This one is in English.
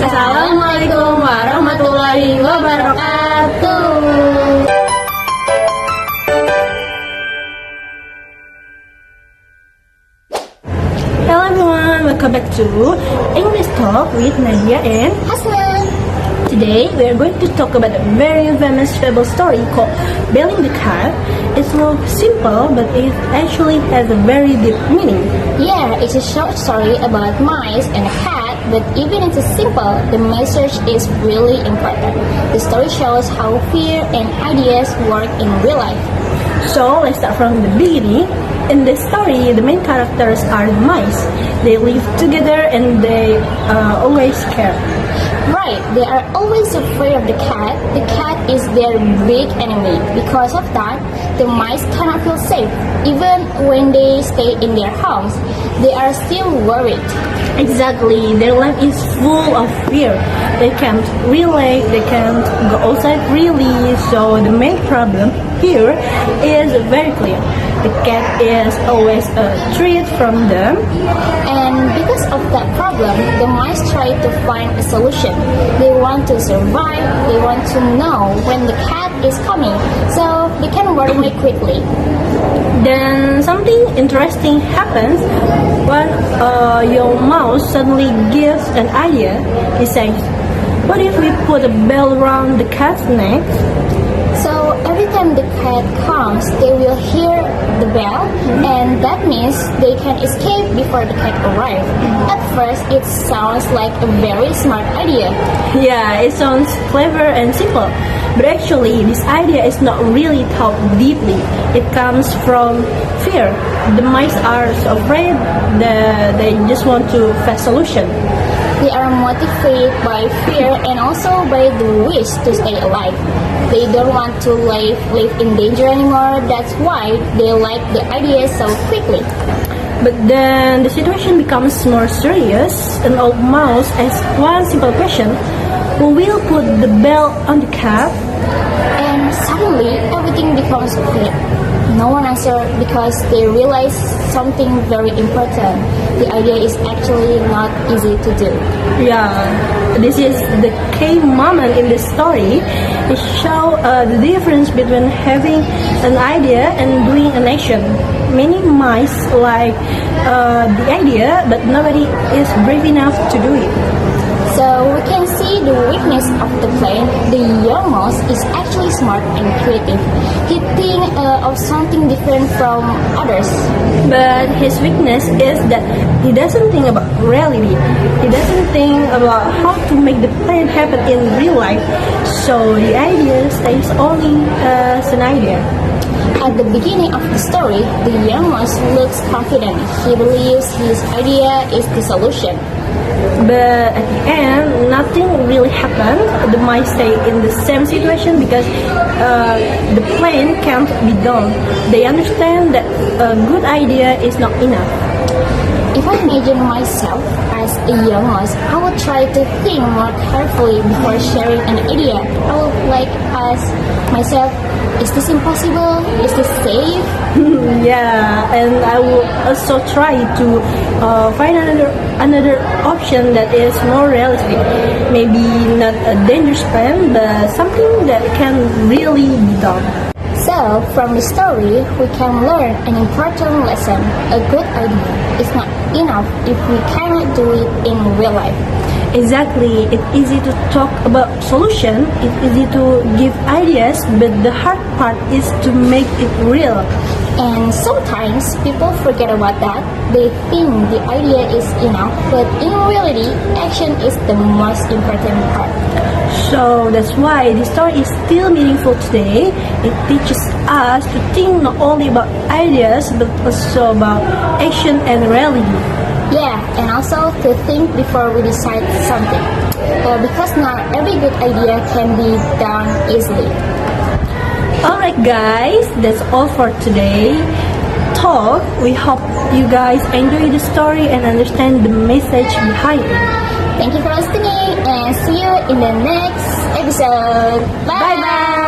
Assalamualaikum warahmatullahi wabarakatuh. Hello everyone, welcome back to English Talk with Nadya and Hasna. Today we are going to talk about a very famous fable story called Belling the Cat. It's so simple, but it actually has a very deep meaning. Yeah, it's a short story about mice and a cat, but even if it's simple, the message is really important. The story shows how fear and ideas work in real life. So let's start from the beginning. In the story, the main characters are the mice. They live together and they always care. Right, they are always afraid of the cat. The cat is their big enemy. Because of that, the mice cannot feel safe. Even when they stay in their homes, they are still worried. Exactly, their life is full of fear. They can't relate, they can't go outside freely. So the main problem here is very clear. The cat is always a threat from them. And because of that problem, the mice try to find a solution. They want to survive, they want to know when the cat is coming, so they can run away quickly. Then something interesting happens. When your mouse suddenly gives an idea. He says, "What if we put a bell around the cat's neck?" So every time the cat comes, they will hear the bell, and that means they can escape before the cat arrives. At first, it sounds like a very smart idea. Yeah, it sounds clever and simple. But actually, this idea is not really thought deeply. It comes from fear. The mice are so afraid that they just want to find a solution. They are motivated by fear and also by the wish to stay alive. They don't want to live in danger anymore. That's why they like the idea so quickly. But then the situation becomes more serious. An old mouse asks one simple question: who will put the bell on the cat? And suddenly everything becomes clear. No one answered because they realize something very important. The idea is actually not easy to do. Yeah, this is the key moment in the story. It shows the difference between having an idea and doing an action. Many mice like the idea, but nobody is brave enough to do it. So we can see the weakness of the plan. The young mouse is actually smart and creative. He thinks of something different from others. But his weakness is that he doesn't think about reality. He doesn't think about how to make the plan happen in real life. So the idea stays only as an idea. At the beginning of the story, the young mouse looks confident. He believes his idea is the solution. But at the end, nothing really happened. The mice stay in the same situation because the plan can't be done. They understand that a good idea is not enough. If I imagine myself as a young mouse, I would try to think more carefully before sharing an idea. I would ask myself, is this impossible? Is this safe? Yeah, and I will also try to find another option that is more realistic. Maybe not a dangerous plan, but something that can really be done. So, from the story, we can learn an important lesson. A good idea is not enough if we cannot do it in real life. Exactly, it's easy to talk about solution, it's easy to give ideas, but the hard part is to make it real. And sometimes people forget about that. They think the idea is enough, but in reality, action is the most important part. So that's why this story is still meaningful today. It teaches us to think not only about ideas, but also about action and reality. Yeah, and also to think before we decide something. Because not every good idea can be done easily. Alright guys, that's all for today talk. We hope you guys enjoy the story and understand the message behind it. Thank you for listening and see you in the next episode. Bye bye!